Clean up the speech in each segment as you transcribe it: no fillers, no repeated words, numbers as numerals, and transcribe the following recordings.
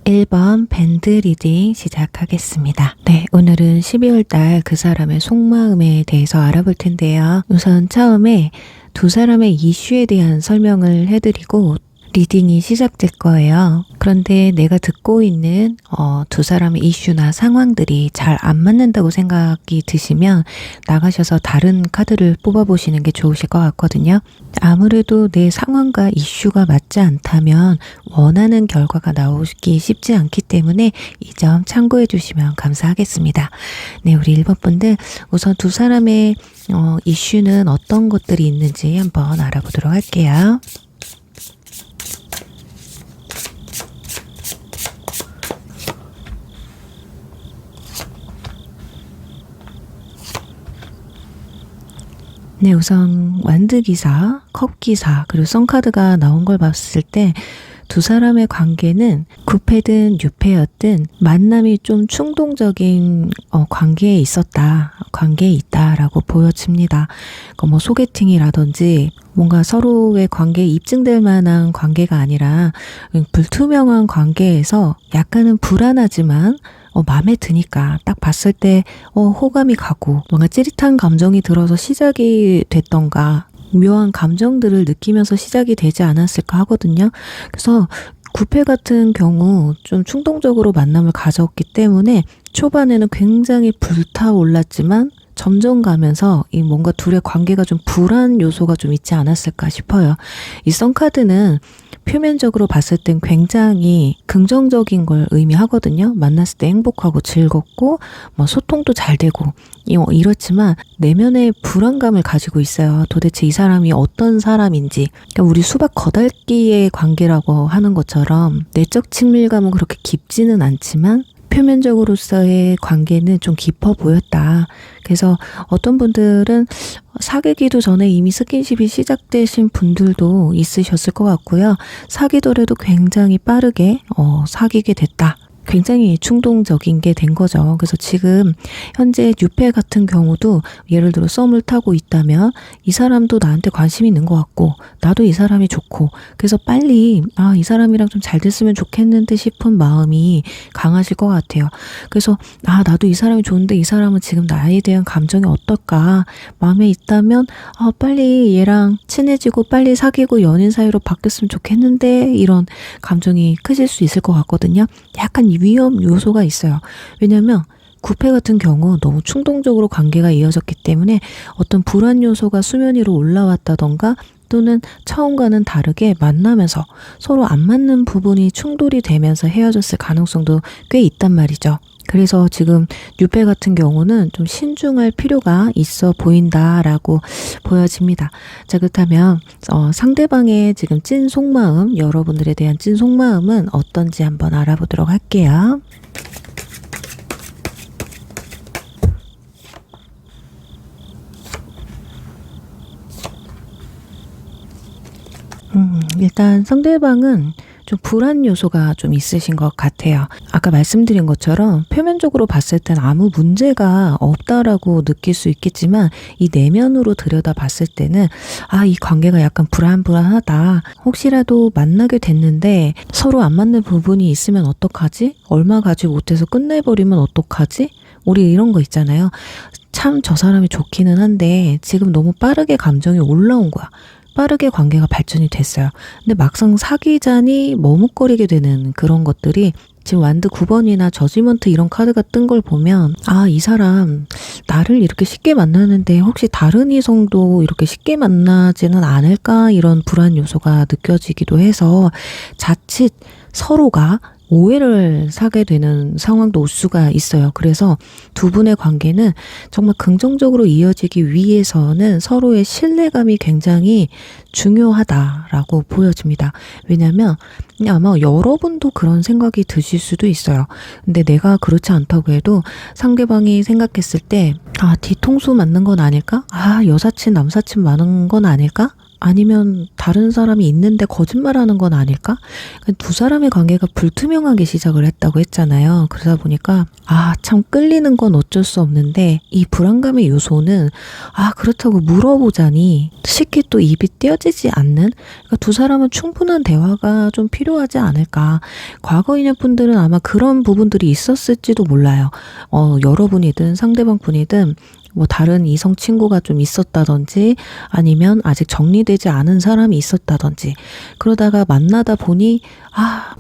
1번 밴드 리딩 시작하겠습니다. 네, 오늘은 12월달 그 사람의 속마음에 대해서 알아볼 텐데요. 우선 처음에 두 사람의 이슈에 대한 설명을 해드리고 리딩이 시작될 거예요. 그런데 내가 듣고 있는 두 사람의 이슈나 상황들이 잘 안 맞는다고 생각이 드시면 나가셔서 다른 카드를 뽑아보시는 게 좋으실 것 같거든요. 아무래도 내 상황과 이슈가 맞지 않다면 원하는 결과가 나오기 쉽지 않기 때문에 이 점 참고해 주시면 감사하겠습니다. 네, 우리 1번 분들 우선 두 사람의 이슈는 어떤 것들이 있는지 한번 알아보도록 할게요. 네, 우선 완드기사, 컵기사, 그리고 선카드가 나온 걸 봤을 때 두 사람의 관계는 9패든 6패였든 만남이 좀 충동적인 관계에 있었다, 관계에 있다라고 보여집니다. 뭐 소개팅이라든지 뭔가 서로의 관계에 입증될 만한 관계가 아니라 불투명한 관계에서 약간은 불안하지만 마음에 드니까 딱 봤을 때 호감이 가고 뭔가 찌릿한 감정이 들어서 시작이 됐던가 묘한 감정들을 느끼면서 시작이 되지 않았을까 하거든요. 그래서 9패 같은 경우 좀 충동적으로 만남을 가졌기 때문에 초반에는 굉장히 불타올랐지만 점점 가면서 이 뭔가 둘의 관계가 좀 불안 요소가 좀 있지 않았을까 싶어요. 이 선카드는 표면적으로 봤을 땐 굉장히 긍정적인 걸 의미하거든요. 만났을 때 행복하고 즐겁고 뭐 소통도 잘 되고 이렇지만 내면의 불안감을 가지고 있어요. 도대체 이 사람이 어떤 사람인지. 그러니까 우리 수박 거달기의 관계라고 하는 것처럼 내적 친밀감은 그렇게 깊지는 않지만 표면적으로서의 관계는 좀 깊어 보였다. 그래서 어떤 분들은 사귀기도 전에 이미 스킨십이 시작되신 분들도 있으셨을 것 같고요. 사귀더라도 굉장히 빠르게 사귀게 됐다. 굉장히 충동적인 게 된 거죠. 그래서 지금 현재 6패 같은 경우도 예를 들어 썸을 타고 있다면 이 사람도 나한테 관심이 있는 것 같고 나도 이 사람이 좋고 그래서 빨리 이 사람이랑 좀 잘 됐으면 좋겠는데 싶은 마음이 강하실 것 같아요. 그래서 나도 이 사람이 좋은데 이 사람은 지금 나에 대한 감정이 어떨까 마음에 있다면 빨리 얘랑 친해지고 빨리 사귀고 연인 사이로 바뀌었으면 좋겠는데 이런 감정이 크실 수 있을 것 같거든요. 약간 위험 요소가 있어요. 왜냐면 9패 같은 경우 너무 충동적으로 관계가 이어졌기 때문에 어떤 불안 요소가 수면 위로 올라왔다던가 또는 처음과는 다르게 만나면서 서로 안 맞는 부분이 충돌이 되면서 헤어졌을 가능성도 꽤 있단 말이죠. 그래서 지금 6패 같은 경우는 좀 신중할 필요가 있어 보인다라고 보여집니다. 자, 그렇다면 상대방의 지금 찐 속마음, 여러분들에 대한 찐 속마음은 어떤지 한번 알아보도록 할게요. 일단 상대방은 좀 불안 요소가 좀 있으신 것 같아요. 아까 말씀드린 것처럼 표면적으로 봤을 땐 아무 문제가 없다라고 느낄 수 있겠지만 이 내면으로 들여다 봤을 때는 이 관계가 약간 불안불안하다. 혹시라도 만나게 됐는데 서로 안 맞는 부분이 있으면 어떡하지? 얼마 가지 못해서 끝내버리면 어떡하지? 우리 이런 거 있잖아요. 참 저 사람이 좋기는 한데 지금 너무 빠르게 감정이 올라온 거야. 빠르게 관계가 발전이 됐어요. 근데 막상 사귀자니 머뭇거리게 되는 그런 것들이 지금 완드 9번이나 저지먼트 이런 카드가 뜬 걸 보면 이 사람 나를 이렇게 쉽게 만나는데 혹시 다른 이성도 이렇게 쉽게 만나지는 않을까 이런 불안 요소가 느껴지기도 해서 자칫 서로가 오해를 사게 되는 상황도 올 수가 있어요. 그래서 두 분의 관계는 정말 긍정적으로 이어지기 위해서는 서로의 신뢰감이 굉장히 중요하다라고 보여집니다. 왜냐하면 아마 여러분도 그런 생각이 드실 수도 있어요. 근데 내가 그렇지 않다고 해도 상대방이 생각했을 때 뒤통수 맞는 건 아닐까? 여사친 남사친 많은 건 아닐까? 아니면 다른 사람이 있는데 거짓말하는 건 아닐까? 그러니까 두 사람의 관계가 불투명하게 시작을 했다고 했잖아요. 그러다 보니까 참 끌리는 건 어쩔 수 없는데 이 불안감의 요소는 그렇다고 물어보자니 쉽게 또 입이 떼어지지 않는, 그러니까 두 사람은 충분한 대화가 좀 필요하지 않을까. 과거인의 분들은 아마 그런 부분들이 있었을지도 몰라요. 여러분이든 상대방 분이든 뭐 다른 이성 친구가 좀 있었다든지 아니면 아직 정리되지 않은 사람이 있었다든지 그러다가 만나다 보니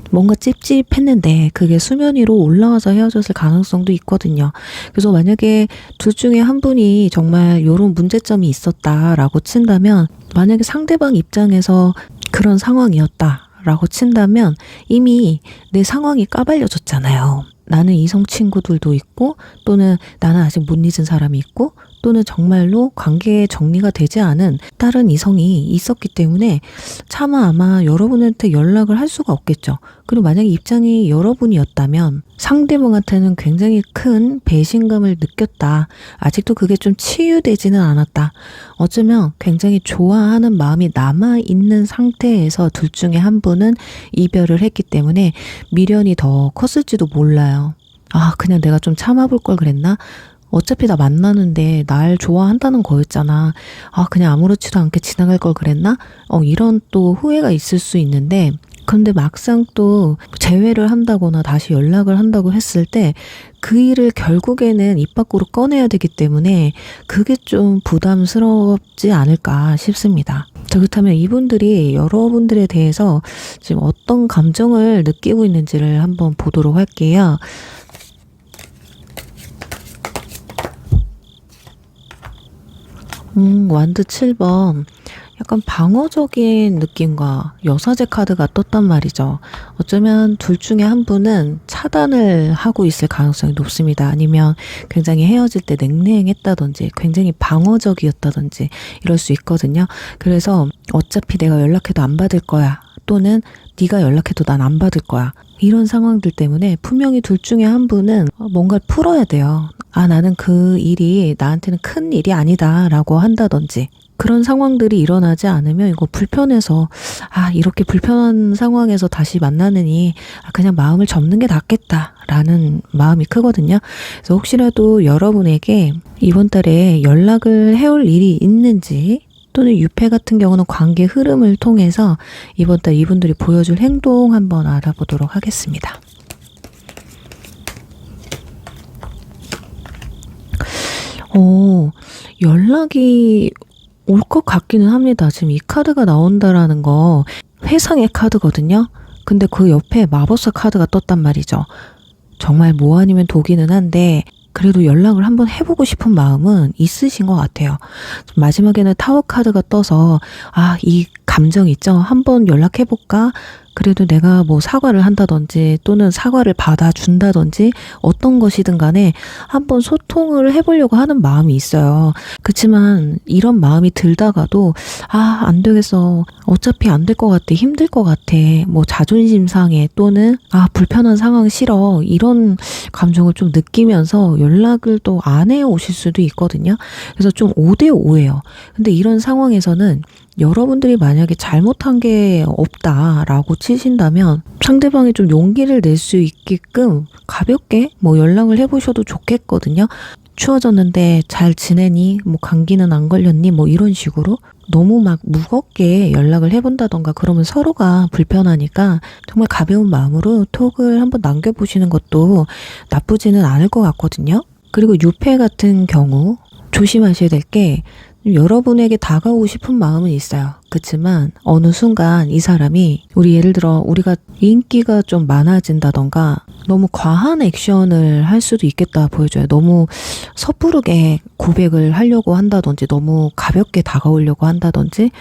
뭔가 찝찝했는데 그게 수면 위로 올라와서 헤어졌을 가능성도 있거든요. 그래서 만약에 둘 중에 한 분이 정말 이런 문제점이 있었다라고 친다면, 만약에 상대방 입장에서 그런 상황이었다라고 친다면 이미 내 상황이 까발려졌잖아요. 나는 이성 친구들도 있고, 또는 나는 아직 못 잊은 사람이 있고, 또는 정말로 관계에 정리가 되지 않은 다른 이성이 있었기 때문에 차마 아마 여러분한테 연락을 할 수가 없겠죠. 그리고 만약에 입장이 여러분이었다면 상대방한테는 굉장히 큰 배신감을 느꼈다. 아직도 그게 좀 치유되지는 않았다. 어쩌면 굉장히 좋아하는 마음이 남아있는 상태에서 둘 중에 한 분은 이별을 했기 때문에 미련이 더 컸을지도 몰라요. 그냥 내가 좀 참아볼 걸 그랬나? 어차피 나 만나는데 날 좋아한다는 거였잖아. 그냥 아무렇지도 않게 지나갈 걸 그랬나? 이런 또 후회가 있을 수 있는데, 근데 막상 또 재회를 한다거나 다시 연락을 한다고 했을 때 그 일을 결국에는 입 밖으로 꺼내야 되기 때문에 그게 좀 부담스럽지 않을까 싶습니다. 자, 그렇다면 이분들이 여러분들에 대해서 지금 어떤 감정을 느끼고 있는지를 한번 보도록 할게요. 완드 7번. 약간 방어적인 느낌과 여사제 카드가 떴단 말이죠. 어쩌면 둘 중에 한 분은 차단을 하고 있을 가능성이 높습니다. 아니면 굉장히 헤어질 때 냉랭했다든지 굉장히 방어적이었다든지 이럴 수 있거든요. 그래서 어차피 내가 연락해도 안 받을 거야, 또는 네가 연락해도 난 안 받을 거야, 이런 상황들 때문에 분명히 둘 중에 한 분은 뭔가를 풀어야 돼요. 나는 그 일이 나한테는 큰 일이 아니다 라고 한다든지, 그런 상황들이 일어나지 않으면 이거 불편해서 이렇게 불편한 상황에서 다시 만나느니 그냥 마음을 접는 게 낫겠다 라는 마음이 크거든요. 그래서 혹시라도 여러분에게 이번 달에 연락을 해올 일이 있는지, 또는 유패 같은 경우는 관계 흐름을 통해서 이번 달 이분들이 보여줄 행동 한번 알아보도록 하겠습니다. 연락이 올 것 같기는 합니다. 지금 이 카드가 나온다라는 거 회상의 카드거든요. 근데 그 옆에 마법사 카드가 떴단 말이죠. 정말 뭐 아니면 독이는 한데 그래도 연락을 한번 해보고 싶은 마음은 있으신 것 같아요. 마지막에는 타워 카드가 떠서 이 감정 있죠? 한번 연락해볼까? 그래도 내가 뭐 사과를 한다든지 또는 사과를 받아준다든지 어떤 것이든 간에 한번 소통을 해보려고 하는 마음이 있어요. 그렇지만 이런 마음이 들다가도 안 되겠어, 어차피 안 될 것 같아, 힘들 것 같아, 뭐 자존심 상해, 또는 불편한 상황 싫어, 이런 감정을 좀 느끼면서 연락을 또 안 해 오실 수도 있거든요. 그래서 좀 5대5예요. 근데 이런 상황에서는 여러분들이 만약에 잘못한 게 없다라고 치신다면 상대방이 좀 용기를 낼 수 있게끔 가볍게 뭐 연락을 해보셔도 좋겠거든요. 추워졌는데 잘 지내니? 뭐 감기는 안 걸렸니? 뭐 이런 식으로 너무 막 무겁게 연락을 해본다던가 그러면 서로가 불편하니까 정말 가벼운 마음으로 톡을 한번 남겨보시는 것도 나쁘지는 않을 것 같거든요. 그리고 유패 같은 경우 조심하셔야 될 게, 여러분에게 다가오고 싶은 마음은 있어요. 그렇지만 어느 순간 이 사람이 예를 들어 우리가 인기가 좀 많아진다던가 너무 과한 액션을 할 수도 있겠다 보여줘요. 너무 섣부르게 고백을 하려고 한다든지 너무 가볍게 다가오려고 한다든지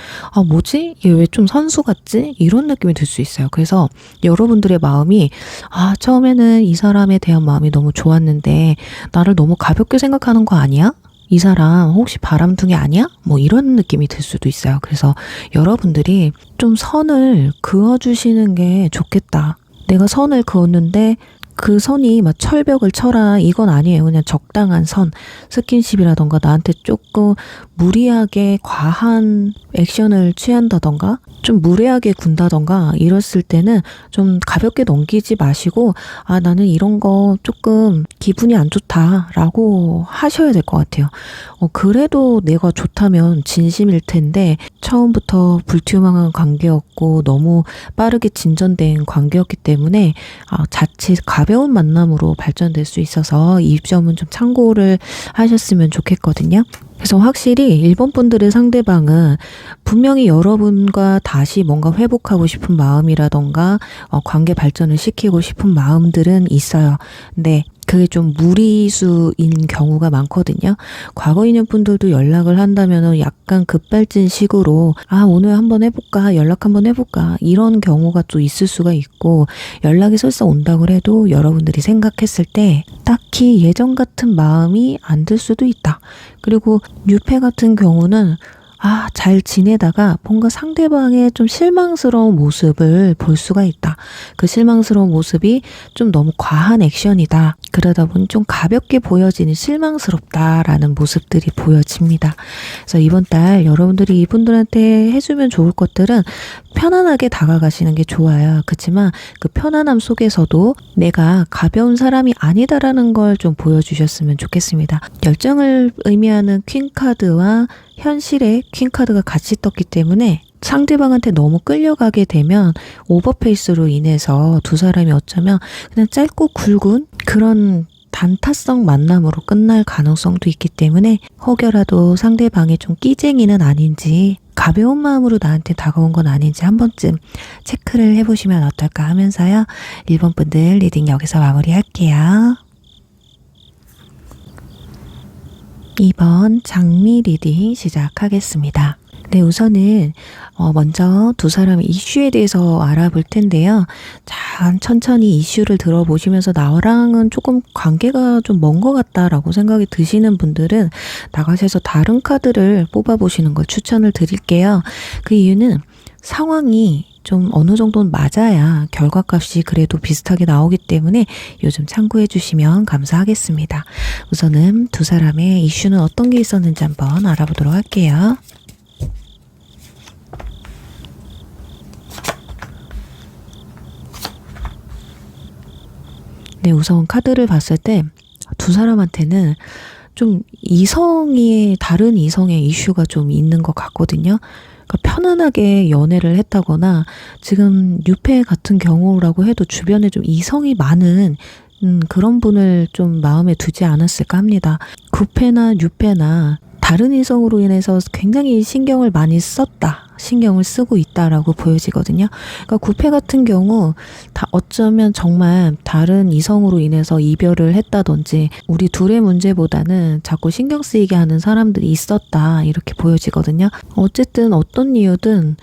뭐지? 얘 왜 좀 선수 같지? 이런 느낌이 들 수 있어요. 그래서 여러분들의 마음이 처음에는 이 사람에 대한 마음이 너무 좋았는데 나를 너무 가볍게 생각하는 거 아니야? 이 사람 혹시 바람둥이 아니야? 뭐 이런 느낌이 들 수도 있어요. 그래서 여러분들이 좀 선을 그어주시는 게 좋겠다. 내가 선을 그었는데 그 선이 막 철벽을 쳐라 이건 아니에요. 그냥 적당한 선, 스킨십이라던가 나한테 조금 무리하게 과한 액션을 취한다던가 좀 무례하게 군다던가 이랬을 때는 좀 가볍게 넘기지 마시고 아 나는 이런 거 조금 기분이 안 좋다라고 하셔야 될 것 같아요. 그래도 내가 좋다면 진심일 텐데 처음부터 불투명한 관계였고 너무 빠르게 진전된 관계였기 때문에 자칫 가벼운 만남으로 발전될 수 있어서 이 점은 좀 참고를 하셨으면 좋겠거든요. 그래서 확실히 1번 분들의 상대방은 분명히 여러분과 다시 뭔가 회복하고 싶은 마음이라던가 관계 발전을 시키고 싶은 마음들은 있어요. 근데 그게 좀 무리수인 경우가 많거든요. 과거 인연 분들도 연락을 한다면 약간 급발진식으로 오늘 한번 해볼까 연락 한번 해볼까 이런 경우가 또 있을 수가 있고 연락이 설사 온다고 해도 여러분들이 생각했을 때 딱히 예전 같은 마음이 안 들 수도 있다. 그리고 유패 같은 경우는 잘 지내다가 뭔가 상대방의 좀 실망스러운 모습을 볼 수가 있다. 그 실망스러운 모습이 좀 너무 과한 액션이다. 그러다 보니 좀 가볍게 보여지는 실망스럽다라는 모습들이 보여집니다. 그래서 이번 달 여러분들이 이분들한테 해주면 좋을 것들은 편안하게 다가가시는 게 좋아요. 그렇지만 그 편안함 속에서도 내가 가벼운 사람이 아니다라는 걸 좀 보여주셨으면 좋겠습니다. 열정을 의미하는 퀸카드와 현실의 퀸카드가 같이 떴기 때문에 상대방한테 너무 끌려가게 되면 오버페이스로 인해서 두 사람이 어쩌면 그냥 짧고 굵은 그런 단타성 만남으로 끝날 가능성도 있기 때문에 혹여라도 상대방이 좀 끼쟁이는 아닌지 가벼운 마음으로 나한테 다가온 건 아닌지 한 번쯤 체크를 해보시면 어떨까 하면서요. 1번 분들 리딩 여기서 마무리할게요. 2번 장미 리딩 시작하겠습니다. 네, 우선은 먼저 두 사람의 이슈에 대해서 알아볼 텐데요. 천천히 이슈를 들어보시면서 나랑은 조금 관계가 좀 먼 것 같다라고 생각이 드시는 분들은 나가셔서 다른 카드를 뽑아보시는 걸 추천을 드릴게요. 그 이유는 상황이 좀 어느 정도는 맞아야 결과값이 그래도 비슷하게 나오기 때문에 요즘 참고해 주시면 감사하겠습니다. 우선은 두 사람의 이슈는 어떤 게 있었는지 한번 알아보도록 할게요. 네, 우선 카드를 봤을 때 두 사람한테는 좀 다른 이성의 이슈가 좀 있는 것 같거든요. 그러니까 편안하게 연애를 했다거나 지금 유패 같은 경우라고 해도 주변에 좀 이성이 많은 그런 분을 좀 마음에 두지 않았을까 합니다. 구패나 유패나 다른 이성으로 인해서 굉장히 신경을 많이 신경을 쓰고 있다라고 보여지거든요. 그러니까 구패 같은 경우 어쩌면 정말 다른 이성으로 인해서 이별을 했다든지 우리 둘의 문제보다는 자꾸 신경 쓰이게 하는 사람들이 있었다 이렇게 보여지거든요. 어쨌든 어떤 이유든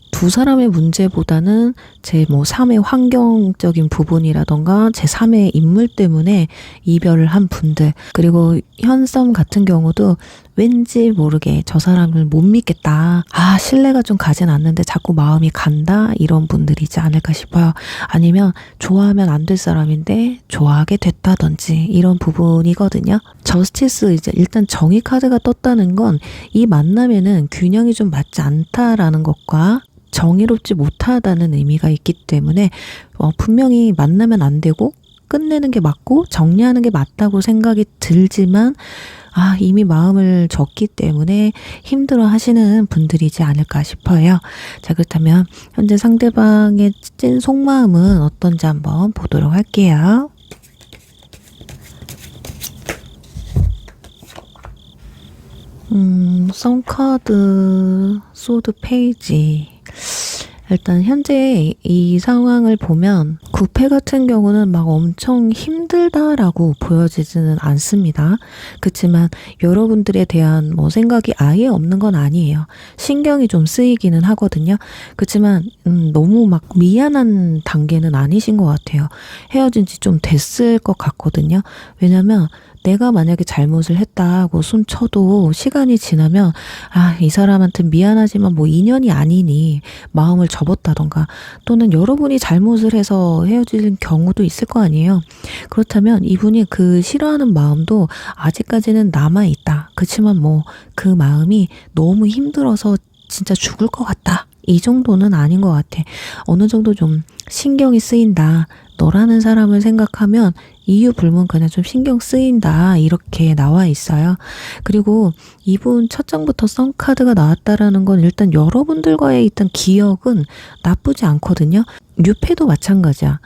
두 사람의 문제보다는 제 3의 환경적인 부분이라던가 제 3의 인물 때문에 이별을 한 분들, 그리고 현썸 같은 경우도 왠지 모르게 저 사람을 못 믿겠다, 신뢰가 좀 가진 않는데 자꾸 마음이 간다, 이런 분들이지 않을까 싶어요. 아니면 좋아하면 안 될 사람인데 좋아하게 됐다든지 이런 부분이거든요. 저스티스, 이제 일단 정의 카드가 떴다는 건 이 만남에는 균형이 좀 맞지 않다라는 것과 정의롭지 못하다는 의미가 있기 때문에 분명히 만나면 안 되고 끝내는 게 맞고 정리하는 게 맞다고 생각이 들지만 이미 마음을 졌기 때문에 힘들어 하시는 분들이지 않을까 싶어요. 자, 그렇다면 현재 상대방의 찐 속마음은 어떤지 한번 보도록 할게요. 썬카드, 소드 페이지. 일단 현재 이 상황을 보면 구패 같은 경우는 막 엄청 힘들다라고 보여지지는 않습니다. 그렇지만 여러분들에 대한 생각이 아예 없는 건 아니에요. 신경이 좀 쓰이기는 하거든요. 그렇지만 너무 막 미안한 단계는 아니신 것 같아요. 헤어진 지 좀 됐을 것 같거든요. 왜냐면 내가 만약에 잘못을 했다고 손 쳐도 시간이 지나면 이 사람한테 미안하지만 뭐 인연이 아니니 마음을 접었다던가, 또는 여러분이 잘못을 해서 헤어지는 경우도 있을 거 아니에요. 그렇다면 이분이 그 싫어하는 마음도 아직까지는 남아있다. 그치만 뭐 그 마음이 너무 힘들어서 진짜 죽을 것 같다, 이 정도는 아닌 것 같아. 어느 정도 좀 신경이 쓰인다. 너라는 사람을 생각하면 이유 불문 그냥 좀 신경 쓰인다, 이렇게 나와 있어요. 그리고 이분 첫 장부터 썬카드가 나왔다라는 건 일단 여러분들과의 있던 기억은 나쁘지 않거든요. 뉴패도 마찬가지야.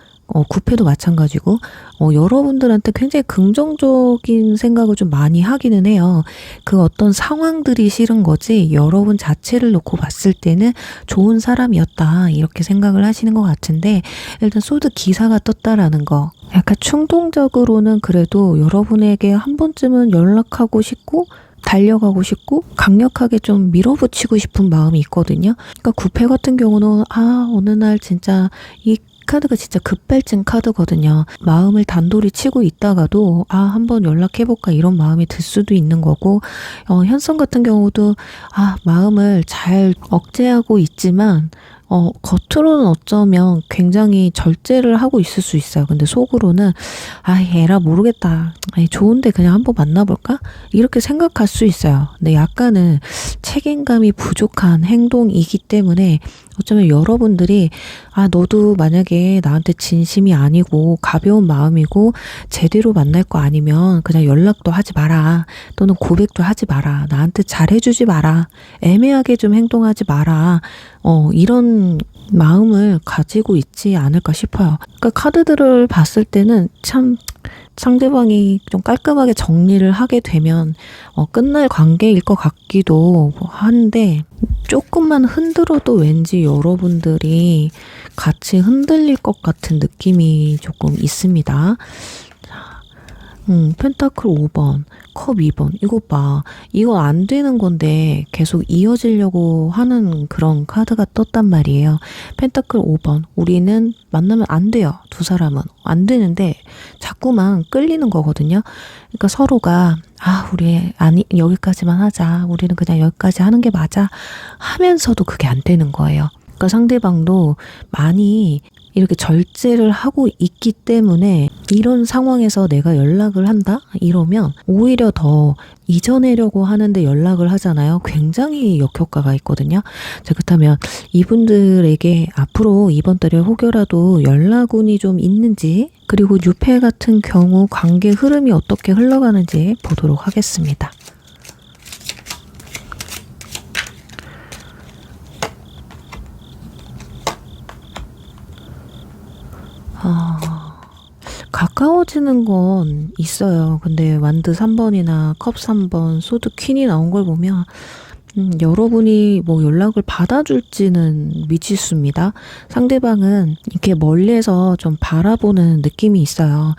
구패도 마찬가지고, 여러분들한테 굉장히 긍정적인 생각을 좀 많이 하기는 해요. 그 어떤 상황들이 싫은 거지, 여러분 자체를 놓고 봤을 때는 좋은 사람이었다, 이렇게 생각을 하시는 것 같은데, 일단 소드 기사가 떴다라는 거. 약간 충동적으로는 그래도 여러분에게 한 번쯤은 연락하고 싶고, 달려가고 싶고 강력하게 좀 밀어붙이고 싶은 마음이 있거든요. 그러니까 구패 같은 경우는 어느 날 진짜 이 카드가 진짜 급발진 카드거든요. 마음을 단돌이 치고 있다가도 한번 연락해볼까, 이런 마음이 들 수도 있는 거고, 현성 같은 경우도 마음을 잘 억제하고 있지만 겉으로는 어쩌면 굉장히 절제를 하고 있을 수 있어요. 근데 속으로는 에라 모르겠다, 좋은데 그냥 한번 만나볼까, 이렇게 생각할 수 있어요. 근데 약간은 책임감이 부족한 행동이기 때문에 어쩌면 여러분들이 너도 만약에 나한테 진심이 아니고 가벼운 마음이고 제대로 만날 거 아니면 그냥 연락도 하지 마라, 또는 고백도 하지 마라, 나한테 잘해주지 마라, 애매하게 좀 행동하지 마라, 이런 마음을 가지고 있지 않을까 싶어요. 그러니까 카드들을 봤을 때는 참 상대방이 좀 깔끔하게 정리를 하게 되면 끝날 관계일 것 같기도 한데, 조금만 흔들어도 왠지 여러분들이 같이 흔들릴 것 같은 느낌이 조금 있습니다. 펜타클 5번, 컵 2번. 이거 봐. 이거 안 되는 건데 계속 이어지려고 하는 그런 카드가 떴단 말이에요. 펜타클 5번. 우리는 만나면 안 돼요. 두 사람은. 안 되는데 자꾸만 끌리는 거거든요. 그러니까 서로가 우리 여기까지만 하자, 우리는 그냥 여기까지 하는 게 맞아 하면서도 그게 안 되는 거예요. 그러니까 상대방도 많이 이렇게 절제를 하고 있기 때문에 이런 상황에서 내가 연락을 한다? 이러면 오히려 더 잊어내려고 하는데 연락을 하잖아요. 굉장히 역효과가 있거든요. 자, 그렇다면 이분들에게 앞으로 이번 달에 혹여라도 연락운이 좀 있는지, 그리고 뉴페 같은 경우 관계 흐름이 어떻게 흘러가는지 보도록 하겠습니다. 가까워지는 건 있어요. 근데 완드 3번이나 컵 3번, 소드 퀸이 나온 걸 보면 여러분이 뭐 연락을 받아줄지는 미지수입니다. 상대방은 이렇게 멀리에서 좀 바라보는 느낌이 있어요.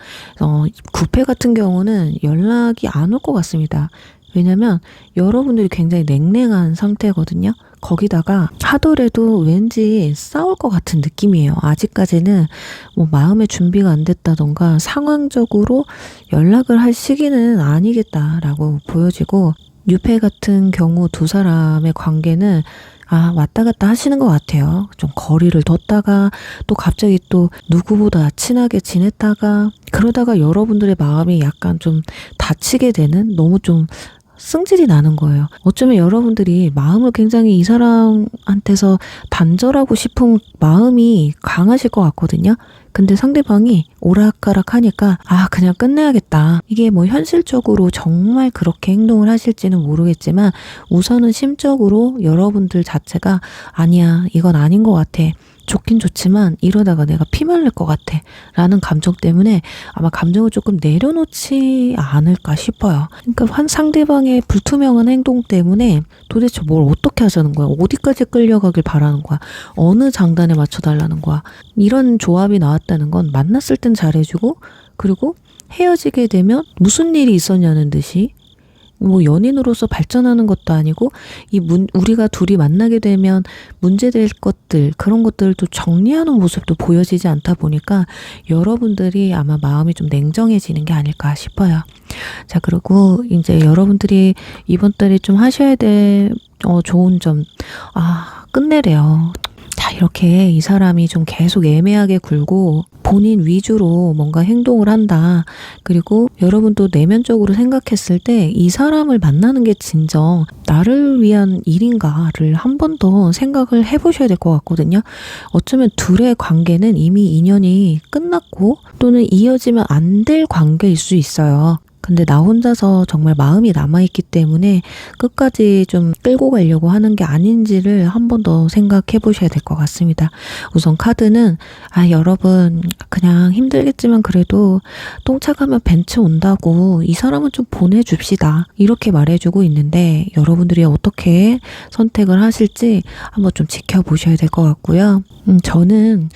구패 같은 경우는 연락이 안 올 것 같습니다. 왜냐면 여러분들이 굉장히 냉랭한 상태거든요. 거기다가 하더라도 왠지 싸울 것 같은 느낌이에요. 아직까지는 뭐 마음의 준비가 안 됐다던가 상황적으로 연락을 할 시기는 아니겠다라고 보여지고, 뉴페 같은 경우 두 사람의 관계는 왔다 갔다 하시는 것 같아요. 좀 거리를 뒀다가 또 갑자기 또 누구보다 친하게 지냈다가, 그러다가 여러분들의 마음이 약간 좀 다치게 되는, 너무 좀 승질이 나는 거예요. 어쩌면 여러분들이 마음을 굉장히 이 사람한테서 단절하고 싶은 마음이 강하실 것 같거든요. 근데 상대방이 오락가락 하니까 그냥 끝내야겠다. 이게 뭐 현실적으로 정말 그렇게 행동을 하실지는 모르겠지만 우선은 심적으로 여러분들 자체가 아니야, 이건 아닌 것 같아, 좋긴 좋지만 이러다가 내가 피말릴 것 같아 라는 감정 때문에 아마 감정을 조금 내려놓지 않을까 싶어요. 그러니까 상대방의 불투명한 행동 때문에 도대체 뭘 어떻게 하자는 거야, 어디까지 끌려가길 바라는 거야, 어느 장단에 맞춰달라는 거야. 이런 조합이 나왔다는 건 만났을 땐 잘해주고, 그리고 헤어지게 되면 무슨 일이 있었냐는 듯이 뭐 연인으로서 발전하는 것도 아니고 우리가 둘이 만나게 되면 문제될 것들 그런 것들을 또 정리하는 모습도 보여지지 않다 보니까 여러분들이 아마 마음이 좀 냉정해지는 게 아닐까 싶어요. 자, 그리고 이제 여러분들이 이번 달에 좀 하셔야 될 좋은 점, 끝내래요. 자, 이렇게 이 사람이 좀 계속 애매하게 굴고 본인 위주로 뭔가 행동을 한다. 그리고 여러분도 내면적으로 생각했을 때 이 사람을 만나는 게 진정 나를 위한 일인가를 한 번 더 생각을 해보셔야 될 것 같거든요. 어쩌면 둘의 관계는 이미 인연이 끝났고 또는 이어지면 안 될 관계일 수 있어요. 근데 나 혼자서 정말 마음이 남아있기 때문에 끝까지 좀 끌고 가려고 하는 게 아닌지를 한 번 더 생각해 보셔야 될 것 같습니다. 우선 카드는 여러분 그냥 힘들겠지만 그래도 똥차 가면 벤츠 온다고 이 사람은 좀 보내줍시다. 이렇게 말해주고 있는데 여러분들이 어떻게 선택을 하실지 한번 좀 지켜보셔야 될 것 같고요. 저는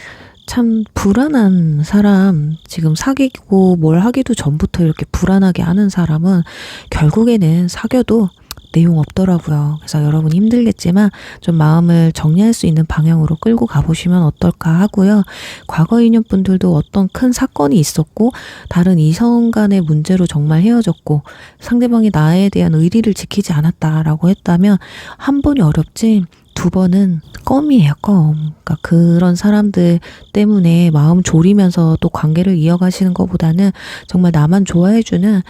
참 불안한 사람, 지금 사귀고 뭘 하기도 전부터 이렇게 불안하게 하는 사람은 결국에는 사귀어도 내용 없더라고요. 그래서 여러분 힘들겠지만 좀 마음을 정리할 수 있는 방향으로 끌고 가보시면 어떨까 하고요. 과거 인연분들도 어떤 큰 사건이 있었고 다른 이성 간의 문제로 정말 헤어졌고 상대방이 나에 대한 의리를 지키지 않았다라고 했다면 한 번이 어렵지 두 번은 껌이에요, 껌. 그러니까 그런 사람들 때문에 마음 졸이면서 또 관계를 이어가시는 것보다는 정말 나만 좋아해주는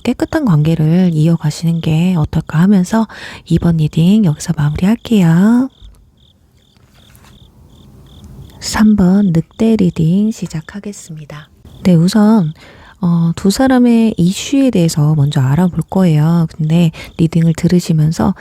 깨끗한 관계를 이어가시는 게 어떨까 하면서 이번 리딩 여기서 마무리할게요. 3번 늑대 리딩 시작하겠습니다. 네, 우선 두 사람의 이슈에 대해서 먼저 알아볼 거예요. 근데 리딩을 들으시면서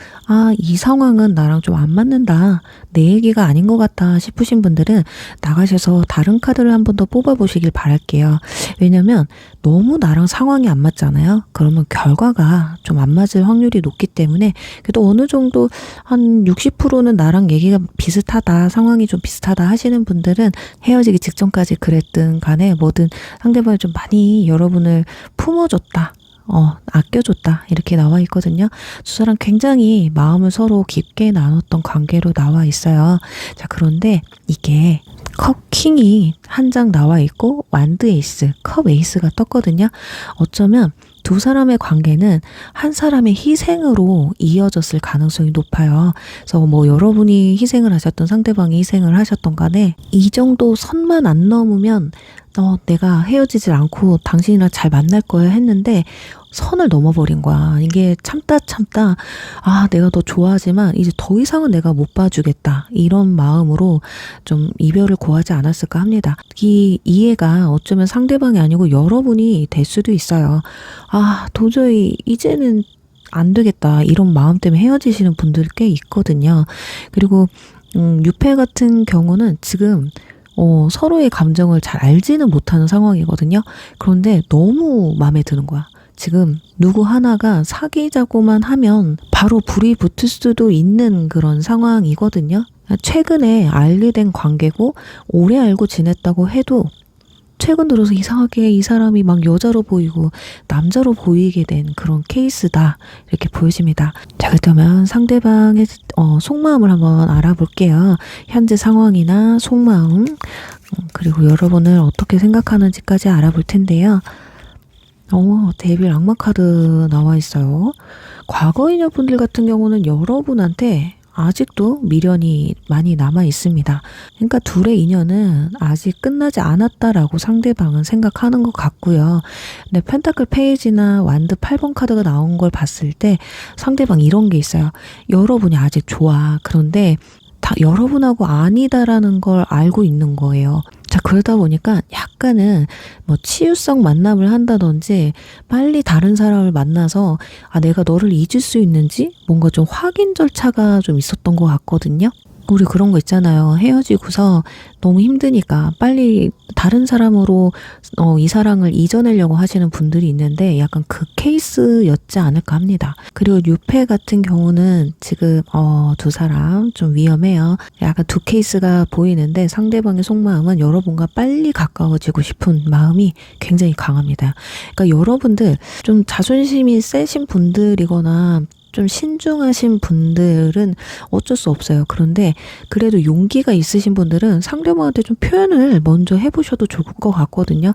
이 상황은 나랑 좀 안 맞는다. 내 얘기가 아닌 것 같다 싶으신 분들은 나가셔서 다른 카드를 한 번 더 뽑아보시길 바랄게요. 왜냐면 너무 나랑 상황이 안 맞잖아요. 그러면 결과가 좀 안 맞을 확률이 높기 때문에 그래도 어느 정도 한 60%는 나랑 얘기가 비슷하다, 상황이 좀 비슷하다 하시는 분들은 헤어지기 직전까지 그랬든 간에 뭐든 상대방이 좀 많이 여러분을 품어줬다. 아껴줬다 이렇게 나와 있거든요. 두 사람 굉장히 마음을 서로 깊게 나눴던 관계로 나와 있어요. 자, 그런데 이게 컵 킹이 한 장 나와 있고 완드 에이스, 컵 에이스가 떴거든요. 어쩌면 두 사람의 관계는 한 사람의 희생으로 이어졌을 가능성이 높아요. 그래서 뭐 여러분이 희생을 하셨던 상대방이 희생을 하셨던 간에 이 정도 선만 안 넘으면 내가 헤어지질 않고 당신이랑 잘 만날 거야 했는데 선을 넘어버린 거야. 이게 참다 내가 더 좋아하지만 이제 더 이상은 내가 못 봐주겠다. 이런 마음으로 좀 이별을 고하지 않았을까 합니다. 이 이해가 어쩌면 상대방이 아니고 여러분이 될 수도 있어요. 도저히 이제는 안 되겠다. 이런 마음 때문에 헤어지시는 분들 꽤 있거든요. 그리고 유패 같은 경우는 지금 서로의 감정을 잘 알지는 못하는 상황이거든요. 그런데 너무 마음에 드는 거야. 지금 누구 하나가 사귀자고만 하면 바로 불이 붙을 수도 있는 그런 상황이거든요. 최근에 알게 된 관계고 오래 알고 지냈다고 해도 최근 들어서 이상하게 이 사람이 막 여자로 보이고 남자로 보이게 된 그런 케이스다 이렇게 보여집니다. 자, 그렇다면 상대방의 속마음을 한번 알아볼게요. 현재 상황이나 속마음 그리고 여러분을 어떻게 생각하는지까지 알아볼 텐데요. 데빌 악마 카드 나와 있어요. 과거 인연분들 같은 경우는 여러분한테 아직도 미련이 많이 남아 있습니다. 그러니까 둘의 인연은 아직 끝나지 않았다라고 상대방은 생각하는 것 같고요. 근데 펜타클 페이지나 완드 8번 카드가 나온 걸 봤을 때 상대방 이런 게 있어요. 여러분이 아직 좋아. 그런데 다 여러분하고 아니다라는 걸 알고 있는 거예요. 자, 그러다 보니까 약간은 뭐 치유성 만남을 한다든지 빨리 다른 사람을 만나서 내가 너를 잊을 수 있는지 뭔가 좀 확인 절차가 좀 있었던 것 같거든요. 우리 그런 거 있잖아요. 헤어지고서 너무 힘드니까 빨리 다른 사람으로 이 사랑을 잊어내려고 하시는 분들이 있는데 약간 그 케이스였지 않을까 합니다. 그리고 유패 같은 경우는 지금 두 사람 좀 위험해요. 약간 두 케이스가 보이는데 상대방의 속마음은 여러분과 빨리 가까워지고 싶은 마음이 굉장히 강합니다. 그러니까 여러분들 좀 자존심이 세신 분들이거나 좀 신중하신 분들은 어쩔 수 없어요. 그런데 그래도 용기가 있으신 분들은 상대방한테 좀 표현을 먼저 해보셔도 좋을 것 같거든요.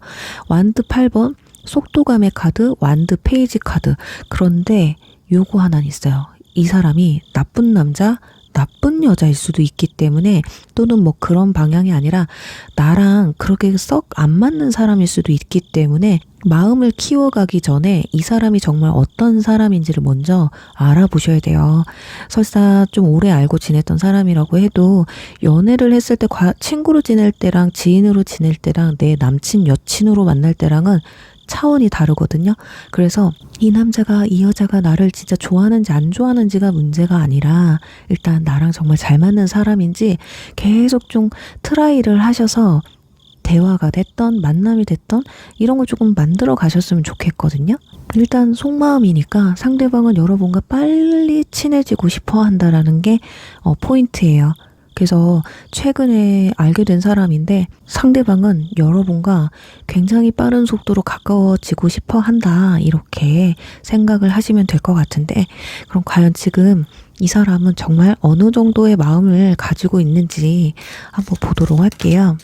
완드 8번 속도감의 카드, 완드 페이지 카드. 그런데 요거 하나는 있어요. 이 사람이 나쁜 남자, 나쁜 여자일 수도 있기 때문에, 또는 뭐 그런 방향이 아니라 나랑 그렇게 썩 안 맞는 사람일 수도 있기 때문에 마음을 키워가기 전에 이 사람이 정말 어떤 사람인지를 먼저 알아보셔야 돼요. 설사 좀 오래 알고 지냈던 사람이라고 해도 연애를 했을 때 친구로 지낼 때랑 지인으로 지낼 때랑 내 남친 여친으로 만날 때랑은 차원이 다르거든요. 그래서 이 남자가 이 여자가 나를 진짜 좋아하는지 안 좋아하는지가 문제가 아니라 일단 나랑 정말 잘 맞는 사람인지 계속 좀 트라이를 하셔서 대화가 됐던 만남이 됐던 이런 걸 조금 만들어 가셨으면 좋겠거든요. 일단 속마음이니까 상대방은 여러분과 빨리 친해지고 싶어 한다라는 게 포인트예요. 그래서 최근에 알게 된 사람인데 상대방은 여러분과 굉장히 빠른 속도로 가까워지고 싶어 한다, 이렇게 생각을 하시면 될 것 같은데, 그럼 과연 지금 이 사람은 정말 어느 정도의 마음을 가지고 있는지 한번 보도록 할게요.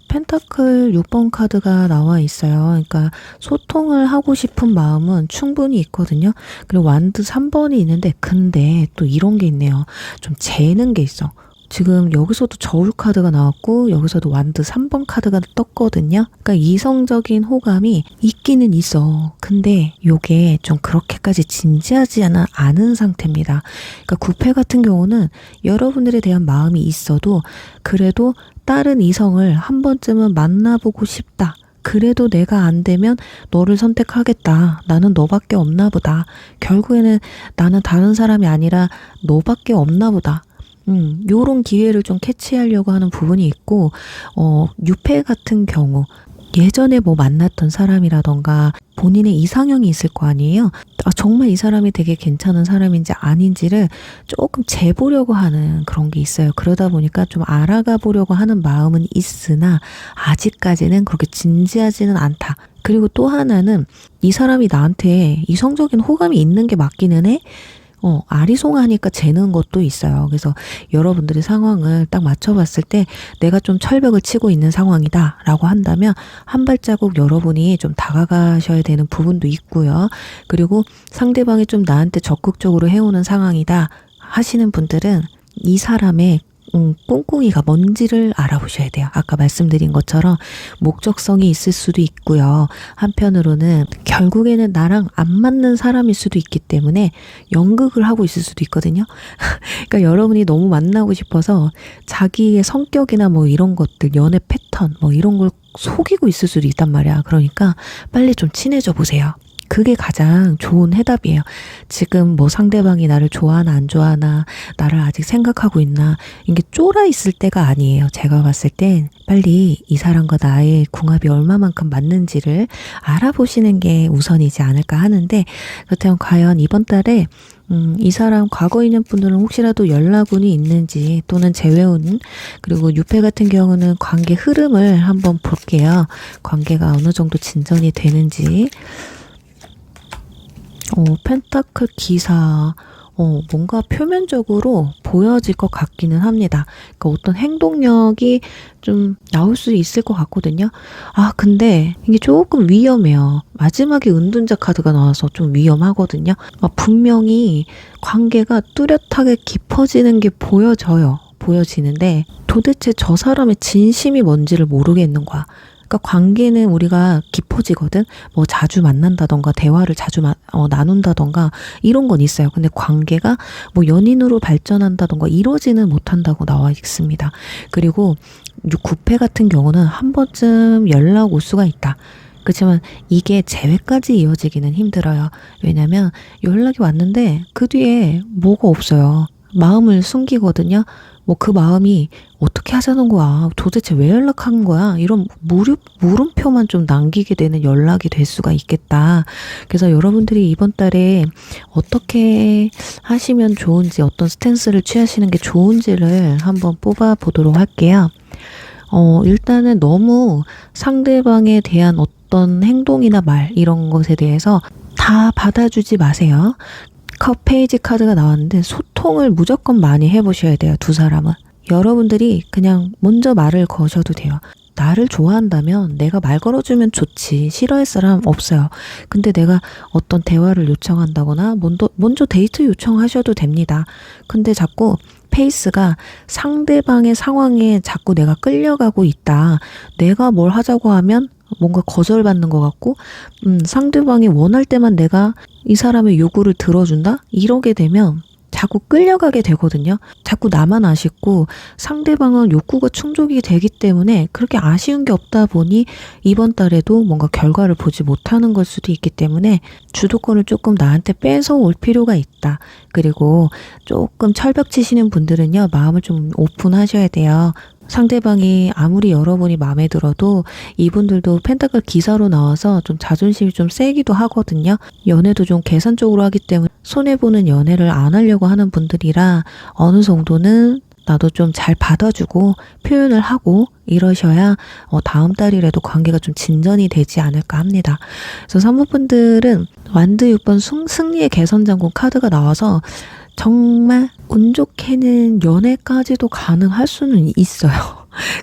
펜타클 6번 카드가 나와 있어요. 그러니까 소통을 하고 싶은 마음은 충분히 있거든요. 그리고 완드 3번이 있는데, 근데 또 이런 게 있네요. 좀 재는 게 있어. 지금 여기서도 저울 카드가 나왔고 여기서도 완드 3번 카드가 떴거든요. 그러니까 이성적인 호감이 있기는 있어. 근데 요게 좀 그렇게까지 진지하지는 않은 상태입니다. 그러니까 구패 같은 경우는 여러분들에 대한 마음이 있어도 그래도 다른 이성을 한 번쯤은 만나보고 싶다. 그래도 내가 안 되면 너를 선택하겠다. 나는 너밖에 없나 보다. 결국에는 나는 다른 사람이 아니라 너밖에 없나 보다. 요런 기회를 좀 캐치하려고 하는 부분이 있고, 유패 같은 경우, 예전에 뭐 만났던 사람이라던가 본인의 이상형이 있을 거 아니에요. 정말 이 사람이 되게 괜찮은 사람인지 아닌지를 조금 재보려고 하는 그런 게 있어요. 그러다 보니까 좀 알아가 보려고 하는 마음은 있으나 아직까지는 그렇게 진지하지는 않다. 그리고 또 하나는 이 사람이 나한테 이성적인 호감이 있는 게 맞기는 해. 아리송하니까 재는 것도 있어요. 그래서 여러분들의 상황을 딱 맞춰봤을 때 내가 좀 철벽을 치고 있는 상황이다 라고 한다면 한 발자국 여러분이 좀 다가가셔야 되는 부분도 있고요. 그리고 상대방이 좀 나한테 적극적으로 해오는 상황이다 하시는 분들은 이 사람의 꿍꿍이가 뭔지를 알아보셔야 돼요. 아까 말씀드린 것처럼 목적성이 있을 수도 있고요. 한편으로는 결국에는 나랑 안 맞는 사람일 수도 있기 때문에 연극을 하고 있을 수도 있거든요. 그러니까 여러분이 너무 만나고 싶어서 자기의 성격이나 뭐 이런 것들, 연애 패턴 뭐 이런 걸 속이고 있을 수도 있단 말이야. 그러니까 빨리 좀 친해져 보세요. 그게 가장 좋은 해답이에요. 지금 뭐 상대방이 나를 좋아하나 안 좋아하나, 나를 아직 생각하고 있나, 이게 쫄아 있을 때가 아니에요. 제가 봤을 땐 빨리 이 사람과 나의 궁합이 얼마만큼 맞는지를 알아보시는 게 우선이지 않을까 하는데, 그렇다면 과연 이번 달에 이 사람 과거 있는 분들은 혹시라도 연락운이 있는지, 또는 재회운, 그리고 유패 같은 경우는 관계 흐름을 한번 볼게요. 관계가 어느 정도 진전이 되는지. 펜타클 기사, 뭔가 표면적으로 보여질 것 같기는 합니다. 그러니까 어떤 행동력이 좀 나올 수 있을 것 같거든요. 근데 이게 조금 위험해요. 마지막에 은둔자 카드가 나와서 좀 위험하거든요. 분명히 관계가 뚜렷하게 깊어지는 게 보여지는데 도대체 저 사람의 진심이 뭔지를 모르겠는 거야. 그러니까 관계는 우리가 깊어지거든. 뭐 자주 만난다던가 대화를 자주 나눈다던가 이런 건 있어요. 근데 관계가 뭐 연인으로 발전한다던가 이러지는 못한다고 나와 있습니다. 그리고 구패 같은 경우는 한 번쯤 연락 올 수가 있다. 그렇지만 이게 재회까지 이어지기는 힘들어요. 왜냐면 연락이 왔는데 그 뒤에 뭐가 없어요. 마음을 숨기거든요. 뭐 그 마음이 어떻게 하자는 거야? 도대체 왜 연락한 거야? 이런 물음표만 좀 남기게 되는 연락이 될 수가 있겠다. 그래서 여러분들이 이번 달에 어떻게 하시면 좋은지, 어떤 스탠스를 취하시는 게 좋은지를 한번 뽑아 보도록 할게요. 일단은 너무 상대방에 대한 어떤 행동이나 말 이런 것에 대해서 다 받아주지 마세요. 컵 페이지 카드가 나왔는데 소통을 무조건 많이 해보셔야 돼요. 두 사람은. 여러분들이 그냥 먼저 말을 거셔도 돼요. 나를 좋아한다면 내가 말 걸어주면 좋지. 싫어할 사람 없어요. 근데 내가 어떤 대화를 요청한다거나 먼저 데이트 요청하셔도 됩니다. 근데 자꾸 페이스가 상대방의 상황에 자꾸 내가 끌려가고 있다. 내가 뭘 하자고 하면 뭔가 거절받는 것 같고 상대방이 원할 때만 내가 이 사람의 요구를 들어준다? 이러게 되면 자꾸 끌려가게 되거든요. 자꾸 나만 아쉽고 상대방은 욕구가 충족이 되기 때문에 그렇게 아쉬운 게 없다 보니 이번 달에도 뭔가 결과를 보지 못하는 걸 수도 있기 때문에 주도권을 조금 나한테 뺏어올 필요가 있다. 그리고 조금 철벽 치시는 분들은요, 마음을 좀 오픈하셔야 돼요. 상대방이 아무리 여러분이 마음에 들어도 이분들도 펜타클 기사로 나와서 좀 자존심이 좀 세기도 하거든요. 연애도 좀 계산적으로 하기 때문에 손해보는 연애를 안 하려고 하는 분들이라 어느 정도는 나도 좀 잘 받아주고 표현을 하고 이러셔야 다음 달이라도 관계가 좀 진전이 되지 않을까 합니다. 그래서 3번 분들은 완드 6번 승리의 개선장군 카드가 나와서 정말 운 좋게는 연애까지도 가능할 수는 있어요.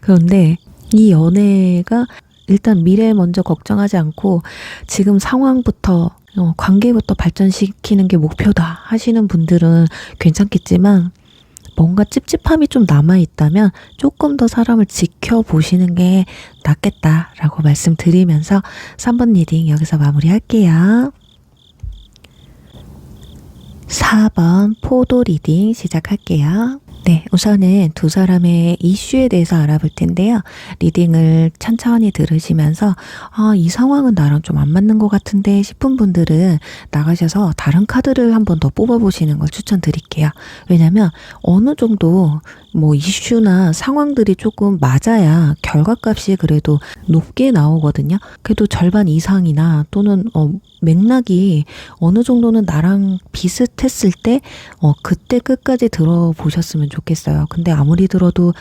그런데 이 연애가 일단 미래 먼저 걱정하지 않고 지금 상황부터 관계부터 발전시키는 게 목표다 하시는 분들은 괜찮겠지만 뭔가 찝찝함이 좀 남아있다면 조금 더 사람을 지켜보시는 게 낫겠다라고 말씀드리면서 3번 리딩 여기서 마무리할게요. 4번 포도 리딩 시작할게요. 네, 우선은 두 사람의 이슈에 대해서 알아볼 텐데요. 리딩을 천천히 들으시면서 이 상황은 나랑 좀 안 맞는 것 같은데 싶은 분들은 나가셔서 다른 카드를 한 번 더 뽑아보시는 걸 추천드릴게요. 왜냐면 어느 정도 뭐 이슈나 상황들이 조금 맞아야 결과값이 그래도 높게 나오거든요. 그래도 절반 이상이나 또는 맥락이 어느 정도는 나랑 비슷했을 때 그때 끝까지 들어보셨으면 좋겠어요. 근데 아무리 들어도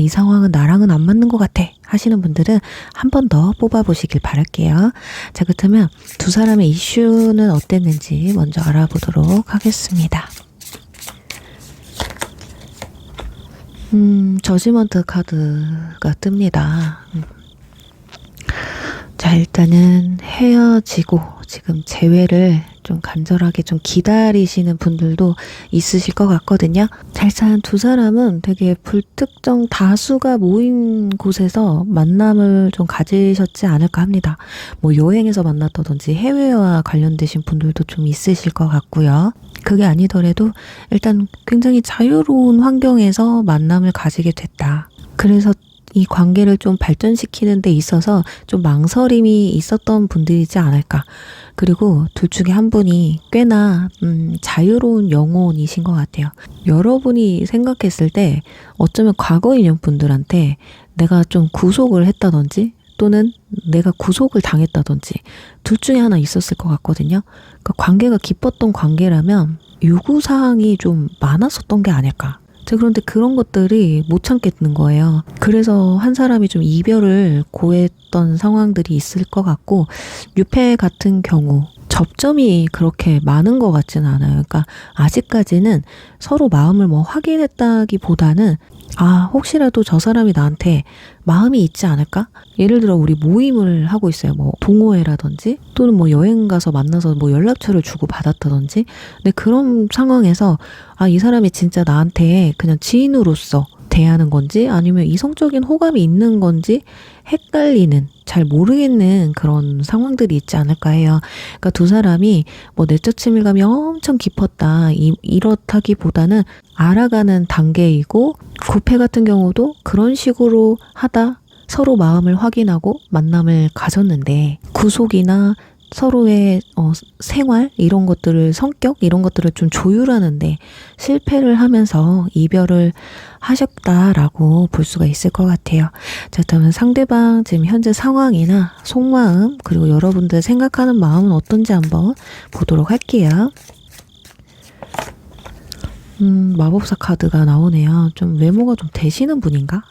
이 상황은 나랑은 안 맞는 것 같아 하시는 분들은 한 번 더 뽑아보시길 바랄게요. 자, 그렇다면 두 사람의 이슈는 어땠는지 먼저 알아보도록 하겠습니다. 저지먼트 카드가 뜹니다. 자, 일단은 헤어지고 지금 재회를 좀 간절하게 좀 기다리시는 분들도 있으실 것 같거든요. 일단 두 사람은 되게 불특정 다수가 모인 곳에서 만남을 좀 가지셨지 않을까 합니다. 뭐 여행에서 만났다든지 해외와 관련되신 분들도 좀 있으실 것 같고요. 그게 아니더라도 일단 굉장히 자유로운 환경에서 만남을 가지게 됐다. 그래서 이 관계를 좀 발전시키는 데 있어서 좀 망설임이 있었던 분들이지 않을까. 그리고 둘 중에 한 분이 꽤나 자유로운 영혼이신 것 같아요. 여러분이 생각했을 때 어쩌면 과거 인연 분들한테 내가 좀 구속을 했다든지 또는 내가 구속을 당했다든지 둘 중에 하나 있었을 것 같거든요. 그러니까 관계가 깊었던 관계라면 요구사항이 좀 많았었던 게 아닐까. 그런데 그런 것들이 못 참겠는 거예요. 그래서 한 사람이 좀 이별을 고했던 상황들이 있을 것 같고, 유패 같은 경우 접점이 그렇게 많은 것 같지는 않아요. 그러니까 아직까지는 서로 마음을 뭐 확인했다기보다는 혹시라도 저 사람이 나한테 마음이 있지 않을까? 예를 들어 우리 모임을 하고 있어요. 뭐 동호회라든지 또는 뭐 여행 가서 만나서 뭐 연락처를 주고 받았다든지. 근데 그런 상황에서 이 사람이 진짜 나한테 그냥 지인으로서 대하는 건지 아니면 이성적인 호감이 있는 건지 헷갈리는, 잘 모르겠는 그런 상황들이 있지 않을까 해요. 그러니까 두 사람이 뭐 내적 친밀감이 엄청 깊었다 이렇다기보다는 알아가는 단계이고, 구패 같은 경우도 그런 식으로 하다 서로 마음을 확인하고 만남을 가졌는데 구속이나 서로의 생활 이런 것들을 성격 이런 것들을 좀 조율하는데 실패를 하면서 이별을 하셨다라고 볼 수가 있을 것 같아요. 자, 그렇다면 상대방 지금 현재 상황이나 속마음 그리고 여러분들 생각하는 마음은 어떤지 한번 보도록 할게요. 마법사 카드가 나오네요. 좀 외모가 좀 되시는 분인가?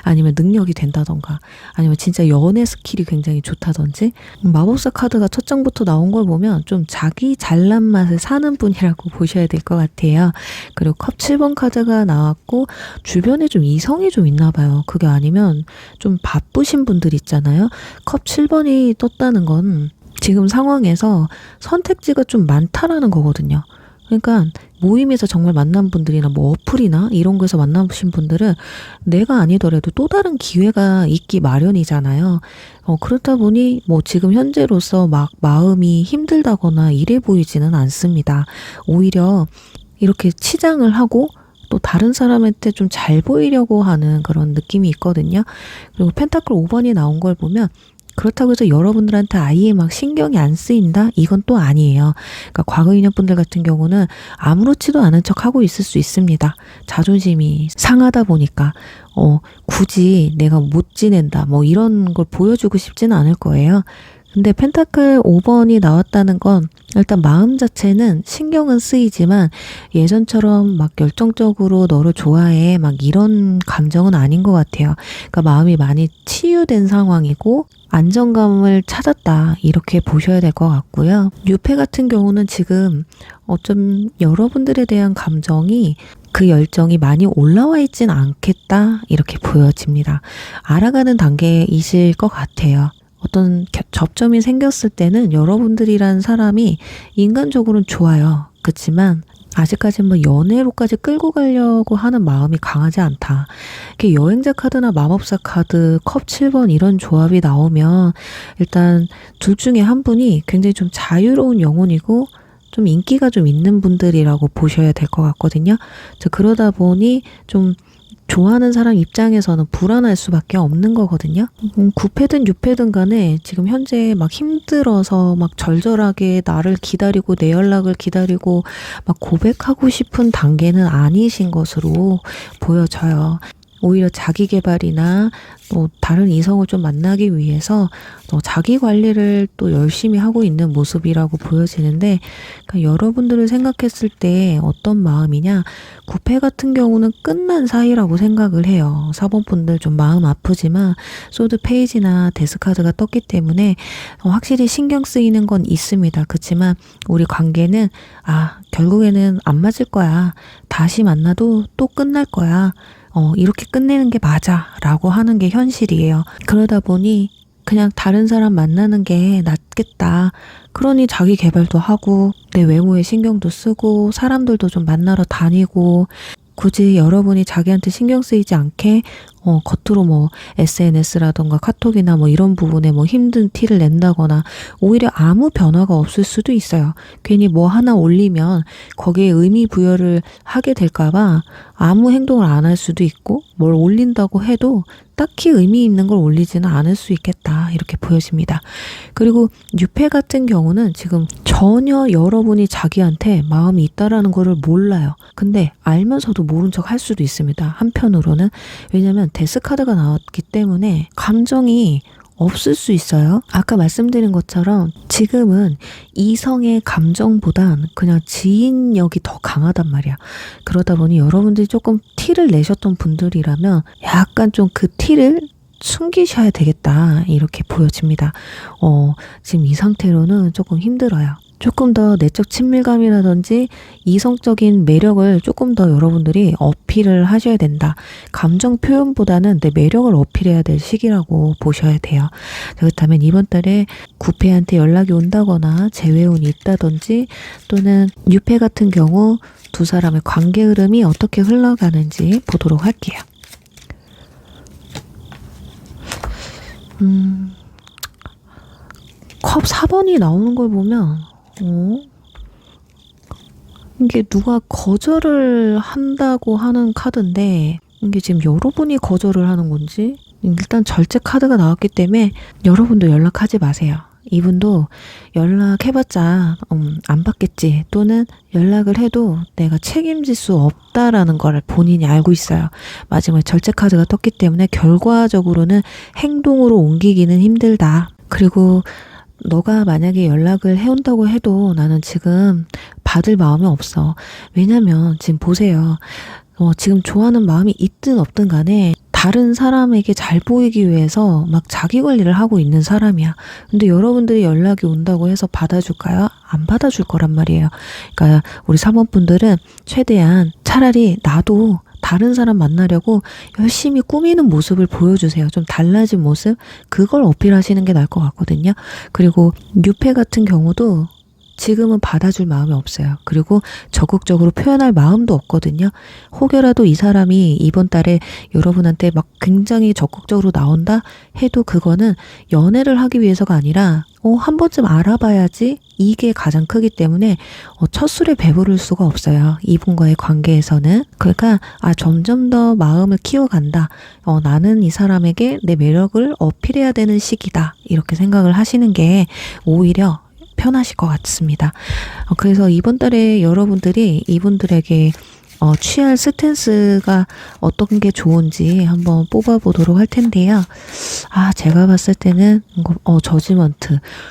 아니면 능력이 된다던가 아니면 진짜 연애 스킬이 굉장히 좋다던지 마법사 카드가 첫 장부터 나온 걸 보면 좀 자기 잘난 맛을 사는 분이라고 보셔야 될 것 같아요. 그리고 컵 7번 카드가 나왔고 주변에 좀 이성이 좀 있나 봐요. 그게 아니면 좀 바쁘신 분들 있잖아요. 컵 7번이 떴다는 건 지금 상황에서 선택지가 좀 많다라는 거거든요. 그러니까 모임에서 정말 만난 분들이나 뭐 어플이나 이런 거에서 만나신 분들은 내가 아니더라도 또 다른 기회가 있기 마련이잖아요. 그렇다 보니 뭐 지금 현재로서 막 마음이 힘들다거나 이래 보이지는 않습니다. 오히려 이렇게 치장을 하고 또 다른 사람한테 좀 잘 보이려고 하는 그런 느낌이 있거든요. 그리고 펜타클 5번이 나온 걸 보면 그렇다고 해서 여러분들한테 아예 막 신경이 안 쓰인다? 이건 또 아니에요. 그러니까 과거 인연분들 같은 경우는 아무렇지도 않은 척 하고 있을 수 있습니다. 자존심이 상하다 보니까 굳이 내가 못 지낸다 뭐 이런 걸 보여주고 싶지는 않을 거예요. 근데 펜타클 5번이 나왔다는 건 일단 마음 자체는 신경은 쓰이지만 예전처럼 막 열정적으로 너를 좋아해 막 이런 감정은 아닌 것 같아요. 그러니까 마음이 많이 치유된 상황이고 안정감을 찾았다 이렇게 보셔야 될 것 같고요. 유패 같은 경우는 지금 어쩜 여러분들에 대한 감정이 그 열정이 많이 올라와 있진 않겠다 이렇게 보여집니다. 알아가는 단계이실 것 같아요. 어떤 접점이 생겼을 때는 여러분들이란 사람이 인간적으로는 좋아요. 그렇지만 아직까지 뭐 연애로까지 끌고 가려고 하는 마음이 강하지 않다. 이렇게 여행자 카드나 마법사 카드, 컵 7번 이런 조합이 나오면 일단 둘 중에 한 분이 굉장히 좀 자유로운 영혼이고 좀 인기가 좀 있는 분들이라고 보셔야 될 것 같거든요. 그러다 보니 좀 좋아하는 사람 입장에서는 불안할 수밖에 없는 거거든요. 9패든 6패든 간에 지금 현재 막 힘들어서 막 절절하게 나를 기다리고 내 연락을 기다리고 막 고백하고 싶은 단계는 아니신 것으로 보여져요. 오히려 자기 개발이나 또 다른 이성을 좀 만나기 위해서 또 자기 관리를 또 열심히 하고 있는 모습이라고 보여지는데 그러니까 여러분들을 생각했을 때 어떤 마음이냐 9패 같은 경우는 끝난 사이라고 생각을 해요. 4번 분들 좀 마음 아프지만 소드 페이지나 데스카드가 떴기 때문에 확실히 신경 쓰이는 건 있습니다. 그렇지만 우리 관계는 결국에는 안 맞을 거야. 다시 만나도 또 끝날 거야. 이렇게 끝내는 게 맞아 라고 하는 게 현실이에요. 그러다 보니 그냥 다른 사람 만나는 게 낫겠다. 그러니 자기 개발도 하고 내 외모에 신경도 쓰고 사람들도 좀 만나러 다니고 굳이 여러분이 자기한테 신경 쓰이지 않게 겉으로 뭐 SNS라던가 카톡이나 뭐 이런 부분에 뭐 힘든 티를 낸다거나 오히려 아무 변화가 없을 수도 있어요. 괜히 뭐 하나 올리면 거기에 의미 부여를 하게 될까봐 아무 행동을 안 할 수도 있고 뭘 올린다고 해도 딱히 의미 있는 걸 올리지는 않을 수 있겠다 이렇게 보여집니다. 그리고 유패 같은 경우는 지금 전혀 여러분이 자기한테 마음이 있다라는 거를 몰라요. 근데 알면서도 모른 척 할 수도 있습니다. 한편으로는 왜냐면 데스카드가 나왔기 때문에 감정이 없을 수 있어요. 아까 말씀드린 것처럼 지금은 이성의 감정보단 그냥 지인력이 더 강하단 말이야. 그러다 보니 여러분들이 조금 티를 내셨던 분들이라면 약간 좀 그 티를 숨기셔야 되겠다 이렇게 보여집니다. 지금 이 상태로는 조금 힘들어요. 조금 더 내적 친밀감이라든지 이성적인 매력을 조금 더 여러분들이 어필을 하셔야 된다. 감정 표현보다는 내 매력을 어필해야 될 시기라고 보셔야 돼요. 그렇다면 이번 달에 9패한테 연락이 온다거나 재회운이 있다든지 또는 6패 같은 경우 두 사람의 관계 흐름이 어떻게 흘러가는지 보도록 할게요. 컵 4번이 나오는 걸 보면 이게 누가 거절을 한다고 하는 카드인데 이게 지금 여러분이 거절을 하는 건지 일단 절제 카드가 나왔기 때문에 여러분도 연락하지 마세요. 이분도 연락해봤자 안 받겠지, 또는 연락을 해도 내가 책임질 수 없다라는 걸 본인이 알고 있어요. 마지막에 절제 카드가 떴기 때문에 결과적으로는 행동으로 옮기기는 힘들다. 그리고 너가 만약에 연락을 해온다고 해도 나는 지금 받을 마음이 없어. 왜냐면 지금 보세요. 지금 좋아하는 마음이 있든 없든 간에 다른 사람에게 잘 보이기 위해서 막 자기 관리를 하고 있는 사람이야. 근데 여러분들이 연락이 온다고 해서 받아줄까요? 안 받아줄 거란 말이에요. 그러니까 우리 사모분들은 최대한 차라리 나도 다른 사람 만나려고 열심히 꾸미는 모습을 보여주세요. 좀 달라진 모습, 그걸 어필하시는 게 나을 것 같거든요. 그리고 유패 같은 경우도 지금은 받아줄 마음이 없어요. 그리고 적극적으로 표현할 마음도 없거든요. 혹여라도 이 사람이 이번 달에 여러분한테 막 굉장히 적극적으로 나온다 해도 그거는 연애를 하기 위해서가 아니라 한 번쯤 알아봐야지, 이게 가장 크기 때문에 첫 술에 배부를 수가 없어요. 이분과의 관계에서는. 그러니까 점점 더 마음을 키워간다. 나는 이 사람에게 내 매력을 어필해야 되는 시기다. 이렇게 생각을 하시는 게 오히려 편하실 것 같습니다. 그래서 이번 달에 여러분들이 이분들에게 취할 스탠스가 어떤 게 좋은지 한번 뽑아보도록 할 텐데요. 제가 봤을 때는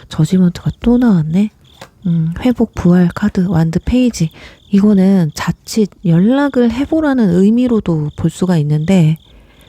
저지먼트가 또 나왔네. 회복 부활 카드 완드 페이지. 이거는 자칫 연락을 해보라는 의미로도 볼 수가 있는데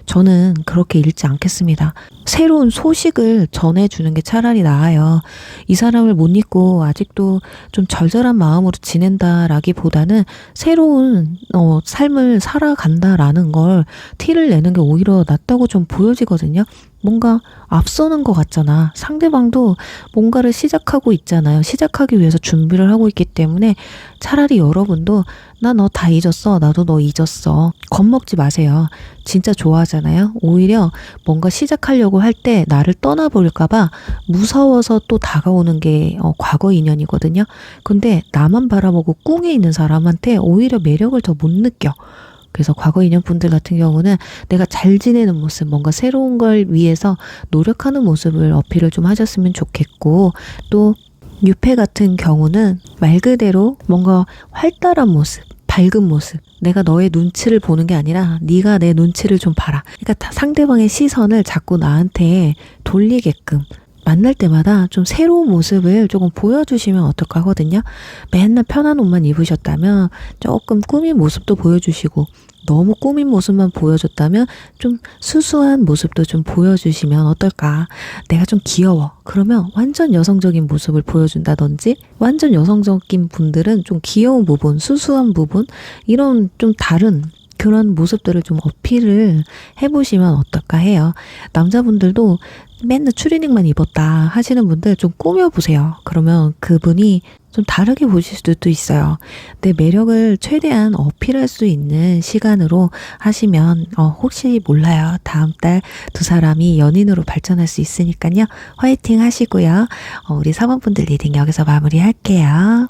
저는 그렇게 읽지 않겠습니다. 새로운 소식을 전해주는 게 차라리 나아요. 이 사람을 못 잊고 아직도 좀 절절한 마음으로 지낸다라기보다는 새로운 삶을 살아간다라는 걸 티를 내는 게 오히려 낫다고 좀 보여지거든요. 뭔가 앞서는 것 같잖아. 상대방도 뭔가를 시작하고 있잖아요. 시작하기 위해서 준비를 하고 있기 때문에 차라리 여러분도 나 너 다 잊었어. 나도 너 잊었어. 겁먹지 마세요. 진짜 좋아하잖아요. 오히려 뭔가 시작하려고 할 때 나를 떠나버릴까봐 무서워서 또 다가오는 게 과거 인연이거든요. 근데 나만 바라보고 꿍에 있는 사람한테 오히려 매력을 더 못 느껴. 그래서 과거 인연분들 같은 경우는 내가 잘 지내는 모습, 뭔가 새로운 걸 위해서 노력하는 모습을 어필을 좀 하셨으면 좋겠고, 또 유패 같은 경우는 말 그대로 뭔가 활달한 모습, 밝은 모습, 내가 너의 눈치를 보는 게 아니라 네가 내 눈치를 좀 봐라. 그러니까 상대방의 시선을 자꾸 나한테 돌리게끔 만날 때마다 좀 새로운 모습을 조금 보여주시면 어떨까 하거든요. 맨날 편한 옷만 입으셨다면 조금 꾸민 모습도 보여주시고, 너무 꾸민 모습만 보여줬다면 좀 수수한 모습도 좀 보여주시면 어떨까. 내가 좀 귀여워. 그러면 완전 여성적인 모습을 보여준다든지, 완전 여성적인 분들은 좀 귀여운 부분, 수수한 부분, 이런 좀 다른 그런 모습들을 좀 어필을 해보시면 어떨까 해요. 남자분들도 맨날 추리닝만 입었다 하시는 분들 좀 꾸며보세요. 그러면 그분이 좀 다르게 보실 수도 있어요. 내 매력을 최대한 어필할 수 있는 시간으로 하시면 혹시 몰라요. 다음 달 두 사람이 연인으로 발전할 수 있으니까요. 화이팅 하시고요. 우리 사모분들 리딩 여기서 마무리할게요.